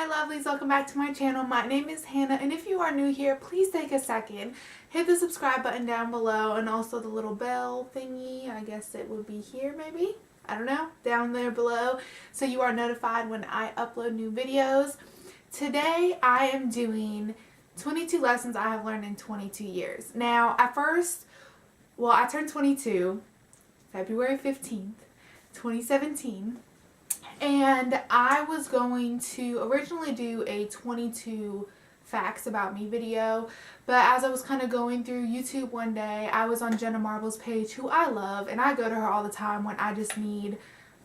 lovelies, welcome back to my channel. My name is Hannah, and if you are new here, please take a second, hit the subscribe button down below and also the little bell thingy. I guess it would be here maybe, I don't know, down there below, so you are notified when I upload new videos. Today I am doing 22 lessons I have learned in 22 years. Now at first, well, I turned 22 February 15th, 2017. And I was going to originally do a 22 facts about me video, but as I was kind of going through YouTube one day, I was on Jenna Marble's page, who I love, and I go to her all the time when I just need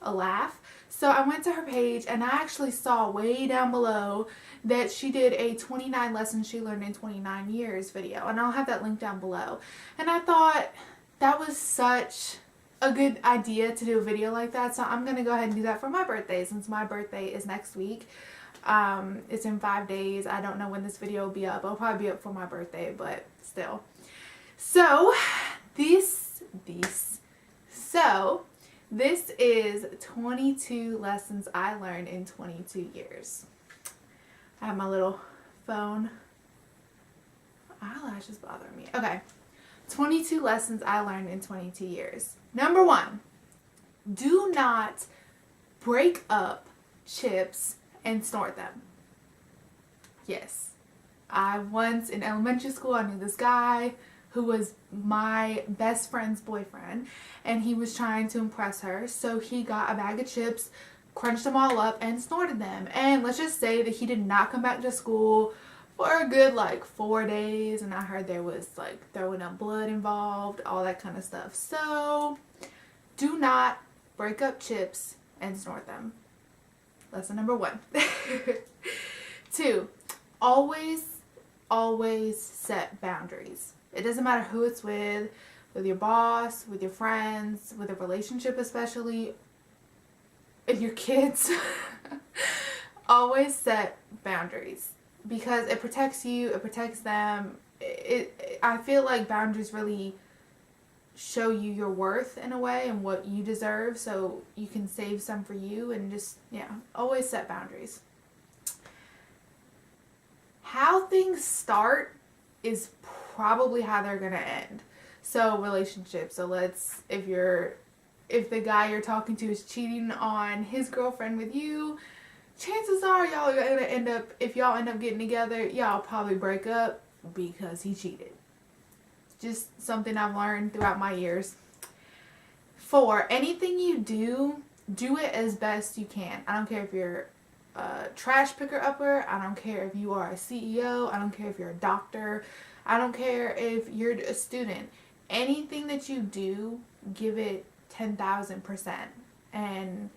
a laugh. So I went to her page and I actually saw way down below that she did a 29 lessons she learned in 29 years video, and I'll have that link down below. And I thought that was such a good idea to do a video like that, so I'm gonna go ahead and do that for my birthday, since my birthday is next week. It's in 5 days. I don't know when this video will be up. It'll probably be up for my birthday, but still. So this is 22 lessons I learned in 22 years. I have my little phone. Eyelashes bother me. Okay. 22 lessons I learned in 22 years. Number 1, do not break up chips and snort them. Yes. I once, in elementary school, I knew this guy who was my best friend's boyfriend, and he was trying to impress her, so he got a bag of chips, crunched them all up, and snorted them. And let's just say that he did not come back to school for a good 4 days, and I heard there was throwing up blood involved, all that kind of stuff. So do not break up chips and snort them. Lesson number 1. 2, always set boundaries. It doesn't matter who it's with your boss, with your friends, with a relationship especially, and your kids. Always set boundaries, because it protects you, it protects them. I feel like boundaries really show you your worth in a way and what you deserve, so you can save some for you, and just, yeah, always set boundaries. How things start is probably how they're gonna end. So relationships, so if the guy you're talking to is cheating on his girlfriend with you, chances are y'all are gonna end up, if y'all end up getting together, y'all probably break up because he cheated. Just something I've learned throughout my years. 4, anything you do it as best you can. I don't care if you're a trash picker upper, I don't care if you are a CEO, I don't care if you're a doctor, I don't care if you're a student. Anything that you do, give it 10,000%. And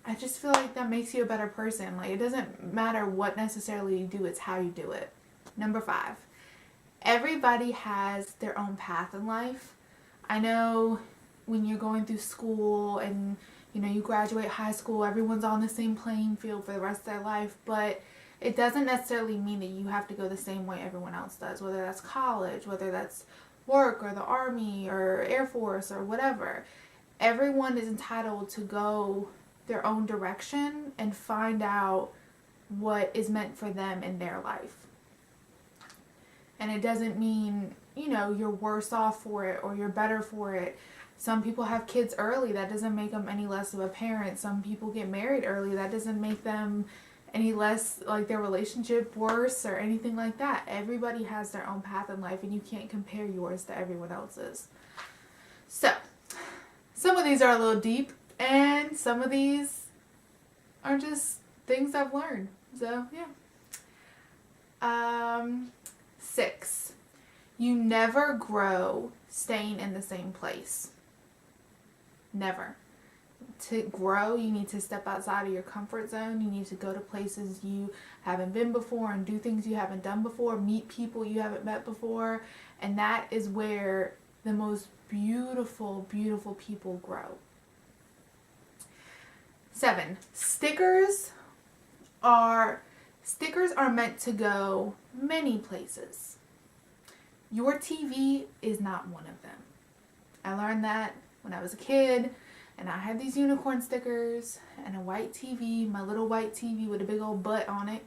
I just feel like that makes you a better person. It doesn't matter what necessarily you do, it's how you do it. Number 5, everybody has their own path in life. I know when you're going through school and you graduate high school, everyone's on the same playing field for the rest of their life, but it doesn't necessarily mean that you have to go the same way everyone else does, whether that's college, whether that's work or the army or Air Force or whatever. Everyone is entitled to go their own direction and find out what is meant for them in their life. And it doesn't mean, you're worse off for it or you're better for it. Some people have kids early. That doesn't make them any less of a parent. Some people get married early. That doesn't make them any less, their relationship worse or anything like that. Everybody has their own path in life, and you can't compare yours to everyone else's. So, some of these are a little deep, and some of these are just things I've learned. So, yeah. 6, you never grow staying in the same place. Never. To grow, you need to step outside of your comfort zone. You need to go to places you haven't been before and do things you haven't done before, meet people you haven't met before, and that is where the most beautiful, beautiful people grow. 7, stickers are meant to go many places. Your TV is not one of them. I learned that when I was a kid. And I had these unicorn stickers and a white TV, my little white TV with a big old butt on it.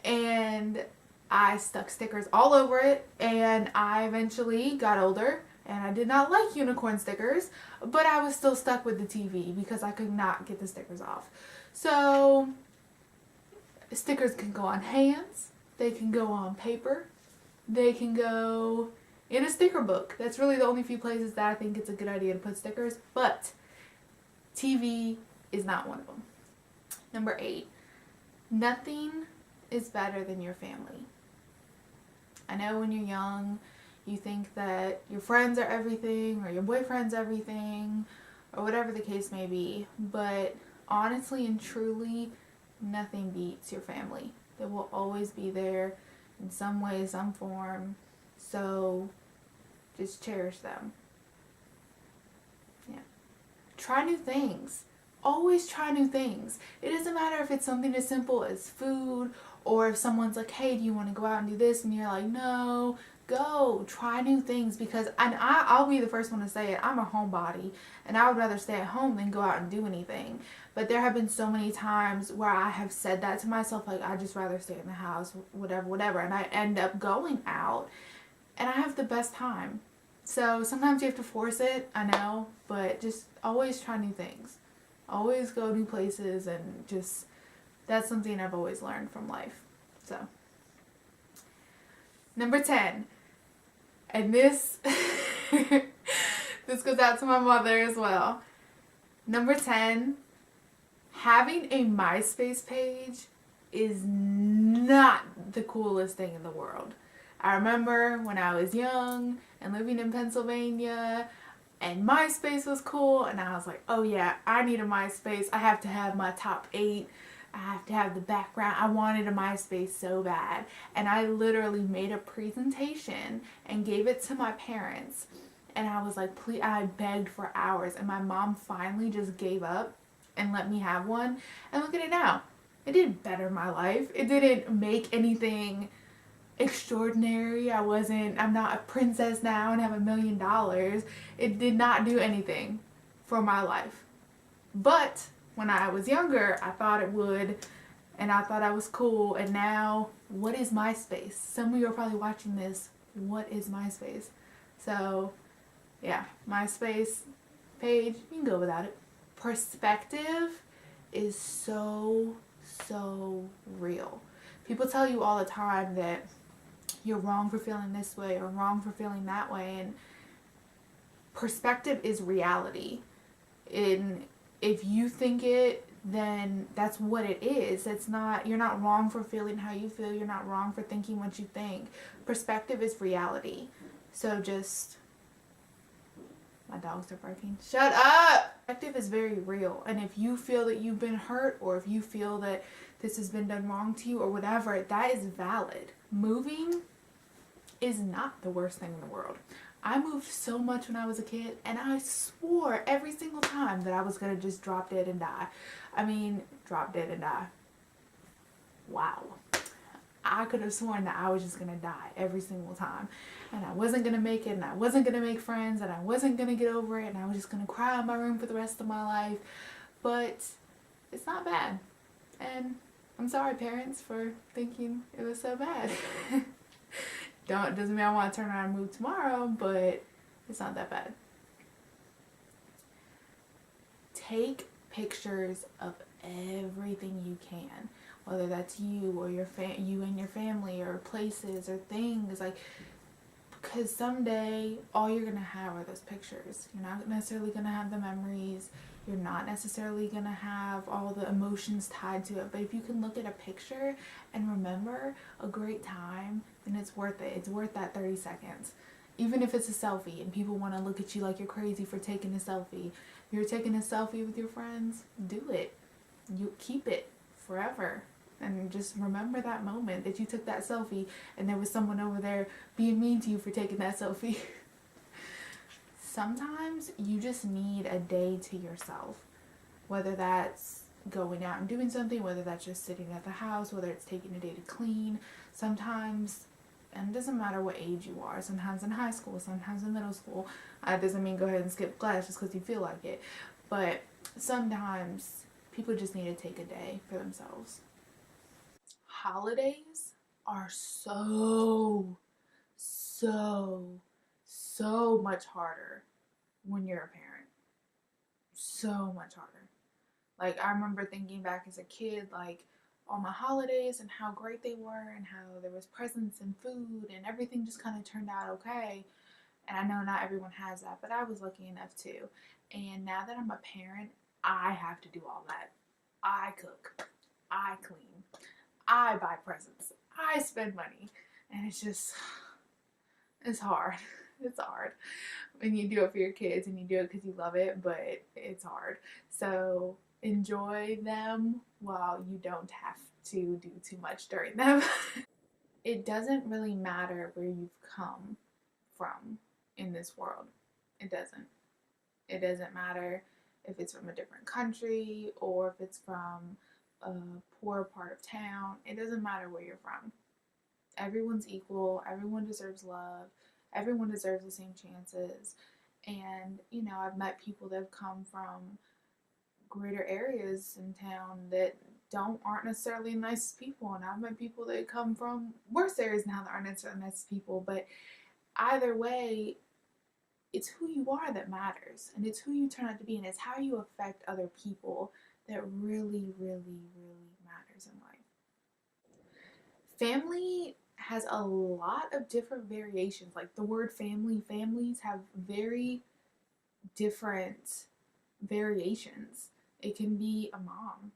And I stuck stickers all over it. And I eventually got older and I did not like unicorn stickers, but I was still stuck with the TV because I could not get the stickers off. So stickers can go on hands, they can go on paper, they can go in a sticker book. That's really the only few places that I think it's a good idea to put stickers, but TV is not one of them. Number 8, nothing is better than your family. I know when you're young, you think that your friends are everything or your boyfriend's everything or whatever the case may be, but honestly and truly, nothing beats your family. They will always be there in some way, some form. So just cherish them. Yeah. Try new things. Always try new things. It doesn't matter if it's something as simple as food, or if someone's like, hey, do you want to go out and do this? And you're like, no, go. Try new things, because I'll be the first one to say it. I'm a homebody, and I would rather stay at home than go out and do anything. But there have been so many times where I have said that to myself, like, I'd just rather stay in the house, whatever. And I end up going out, and I have the best time. So sometimes you have to force it, I know, but just always try new things. Always go new places, and just, that's something I've always learned from life. So, number 10, and this, this goes out to my mother as well. Number 10, having a MySpace page is not the coolest thing in the world. I remember when I was young and living in Pennsylvania, and MySpace was cool, and I was like, oh yeah, I need a MySpace. I have to have my top 8. I have to have the background. I wanted a MySpace so bad. And I literally made a presentation and gave it to my parents. And I was like, please, I begged for hours. And my mom finally just gave up and let me have one. And look at it now. It didn't better my life. It didn't make anything extraordinary. I'm not a princess now and have $1 million. It did not do anything for my life. But when I was younger, I thought it would, and I thought I was cool. And now, what is MySpace? Some of you are probably watching this. What is MySpace? So, yeah, MySpace page, you can go without it. Perspective is so real. People tell you all the time that you're wrong for feeling this way or wrong for feeling that way, and perspective is reality. If you think it, then that's what it is. You're not wrong for feeling how you feel. You're not wrong for thinking what you think. Perspective is reality. So my dogs are barking. Shut up! Perspective is very real. And if you feel that you've been hurt, or if you feel that this has been done wrong to you or whatever, that is valid. Moving is not the worst thing in the world. I moved so much when I was a kid, and I swore every single time that I was going to just drop dead and die. Drop dead and die. Wow. I could have sworn that I was just going to die every single time. And I wasn't going to make it, and I wasn't going to make friends, and I wasn't going to get over it, and I was just going to cry in my room for the rest of my life. But it's not bad. And I'm sorry, parents, for thinking it was so bad. Doesn't mean I want to turn around and move tomorrow, but it's not that bad. Take pictures of everything you can, whether that's you or you and your family, or places or things, like, because someday all you're gonna have are those pictures. You're not necessarily gonna have the memories. You're not necessarily gonna have all the emotions tied to it. But if you can look at a picture and remember a great time, then it's worth it. It's worth that 30 seconds. Even if it's a selfie and people want to look at you like you're crazy for taking a selfie. If you're taking a selfie with your friends, do it. You keep it forever. And just remember that moment that you took that selfie and there was someone over there being mean to you for taking that selfie. Sometimes you just need a day to yourself, whether that's going out and doing something, whether that's just sitting at the house, whether it's taking a day to clean. Sometimes, and it doesn't matter what age you are, sometimes in high school, sometimes in middle school. It doesn't mean go ahead and skip class just because you feel like it. But sometimes people just need to take a day for themselves. Holidays are so, so much harder when you're a parent. So much harder. Like, I remember thinking back as a kid, like, all my holidays and how great they were and how there was presents and food and everything just kind of turned out okay. And I know not everyone has that, but I was lucky enough too. And now that I'm a parent, I have to do all that. I cook, I clean, I buy presents, I spend money. And it's just, it's hard. It's hard when you do it for your kids and you do it because you love it, but it's hard. So enjoy them while you don't have to do too much during them. It doesn't really matter where you've come from in this world. It doesn't. It doesn't matter if it's from a different country or if it's from a poor part of town. It doesn't matter where you're from. Everyone's equal. Everyone deserves love. Everyone deserves the same chances. And, you know, I've met people that have come from greater areas in town that aren't necessarily the nicest people. And I've met people that come from worse areas now that aren't necessarily the nicest people. But either way, it's who you are that matters. And it's who you turn out to be. And it's how you affect other people that really, really, really matters in life. Family has a lot of different variations. Like the word family, families have very different variations. It can be a mom.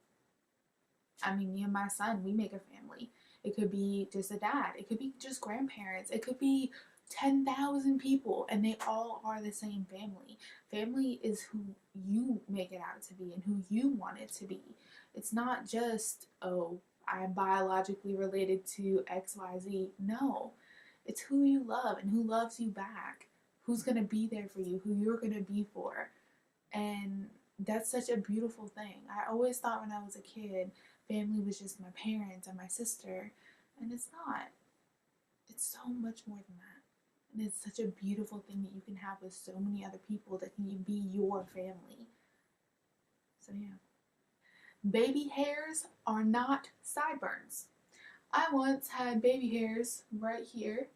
I mean, me and my son, we make a family. It could be just a dad. It could be just grandparents. It could be 10,000 people and they all are the same family. Family is who you make it out to be and who you want it to be. It's not just, oh, I'm biologically related to XYZ. No, it's who you love and who loves you back, who's going to be there for you, who you're going to be for. And that's such a beautiful thing. I always thought when I was a kid, family was just my parents and my sister, and it's not. It's so much more than that. And it's such a beautiful thing that you can have with so many other people that can be your family. So, yeah. Baby hairs are not sideburns. I once had baby hairs right here,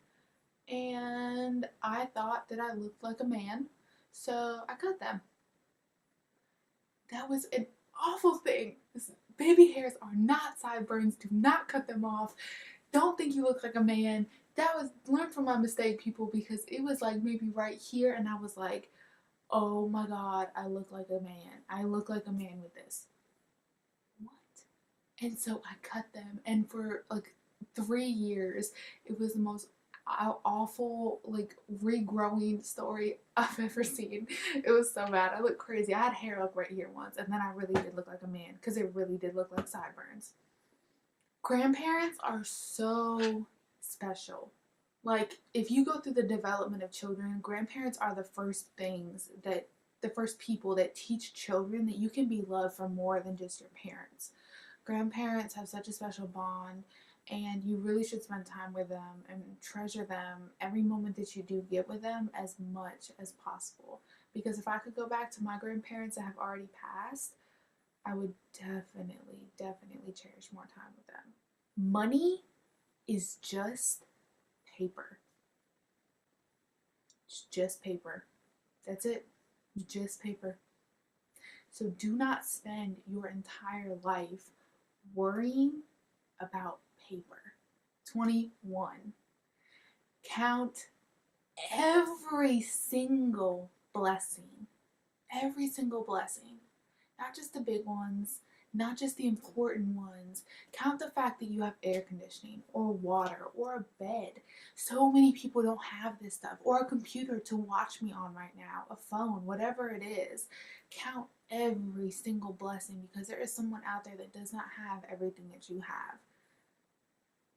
and I thought that I looked like a man, so I cut them. That was an awful thing. Baby hairs are not sideburns. Do not cut them off. Don't think you look like a man. That was, learn from my mistake, people, because it was like maybe right here, and I was like, oh my god, I look like a man. I look like a man with this. What? And so I cut them, and for like 3 years, it was the most awful, like, regrowing story I've ever seen. It was so bad. I looked crazy. I had hair up right here once, and then I really did look like a man because it really did look like sideburns. Grandparents are so special. Like, if you go through the development of children, grandparents are the first people that teach children that you can be loved for more than just your parents. Grandparents have such a special bond, and you really should spend time with them and treasure them every moment that you do get with them as much as possible. Because if I could go back to my grandparents that have already passed, I would definitely, definitely cherish more time with them. Money is just paper. It's just paper. That's it. Just paper. So do not spend your entire life worrying about paper. 21. Count every single blessing. Every single blessing. Not just the big ones, not just the important ones. Count the fact that you have air conditioning or water or a bed. So many people don't have this stuff, or a computer to watch me on right now, a phone, whatever it is. Count every single blessing, because there is someone out there that does not have everything that you have,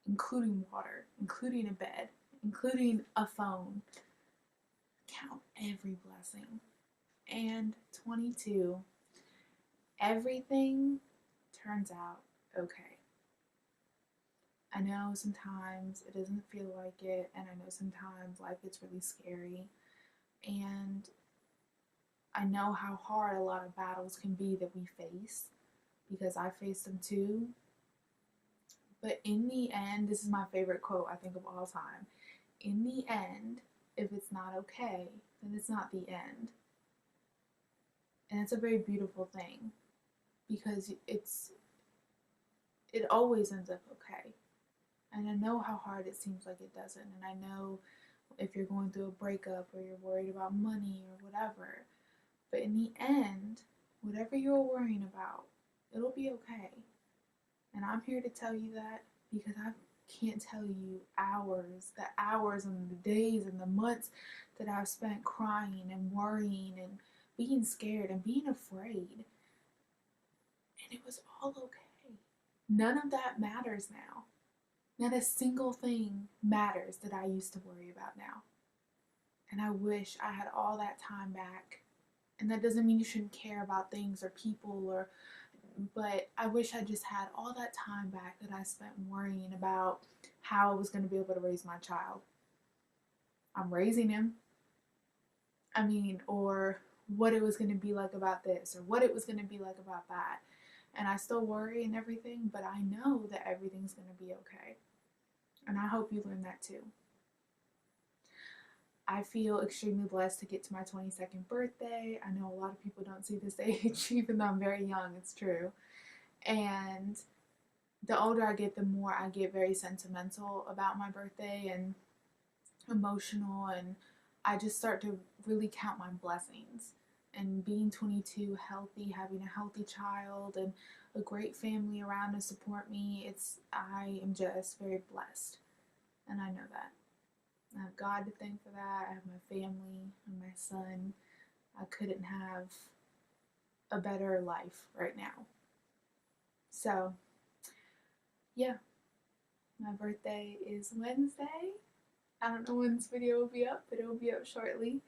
including water, including a bed, including a phone. Count every blessing. And 22. Everything turns out okay. I know sometimes it doesn't feel like it, and I know sometimes life gets really scary, and I know how hard a lot of battles can be that we face because I faced them too. But in the end, this is my favorite quote I think of all time. In the end, if it's not okay, then it's not the end. And it's a very beautiful thing because it always ends up okay. And I know how hard it seems like it doesn't. And I know if you're going through a breakup or you're worried about money or whatever. But in the end, whatever you're worrying about, it'll be okay. And I'm here to tell you that because I can't tell you the hours and the days and the months that I've spent crying and worrying and being scared and being afraid. And it was all okay. None of that matters now. Not a single thing matters that I used to worry about now. And I wish I had all that time back. And that doesn't mean you shouldn't care about things or people but I wish I just had all that time back that I spent worrying about how I was going to be able to raise my child. I'm raising him. Or what it was going to be like about this or what it was going to be like about that. And I still worry and everything, but I know that everything's going to be okay. And I hope you learn that too. I feel extremely blessed to get to my 22nd birthday. I know a lot of people don't see this age, even though I'm very young, it's true. And the older I get, the more I get very sentimental about my birthday and emotional, and I just start to really count my blessings. And being 22, healthy, having a healthy child, and a great family around to support me, I am just very blessed. And I know that. I have God to thank for that. I have my family and my son. I couldn't have a better life right now. So, yeah, my birthday is Wednesday. I don't know when this video will be up, but it will be up shortly.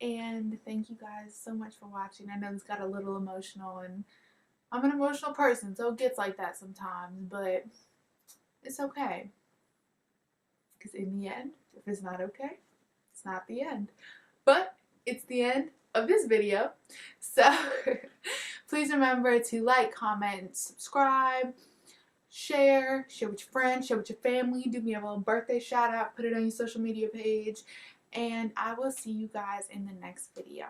And thank you guys so much for watching. I know this got a little emotional, and I'm an emotional person, so it gets like that sometimes, but it's okay. Because in the end, if it's not okay, it's not the end. But it's the end of this video. So please remember to like, comment, subscribe, share with your friends, share with your family, do me a little birthday shout out, put it on your social media page, and I will see you guys in the next video.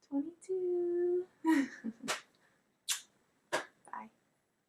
22.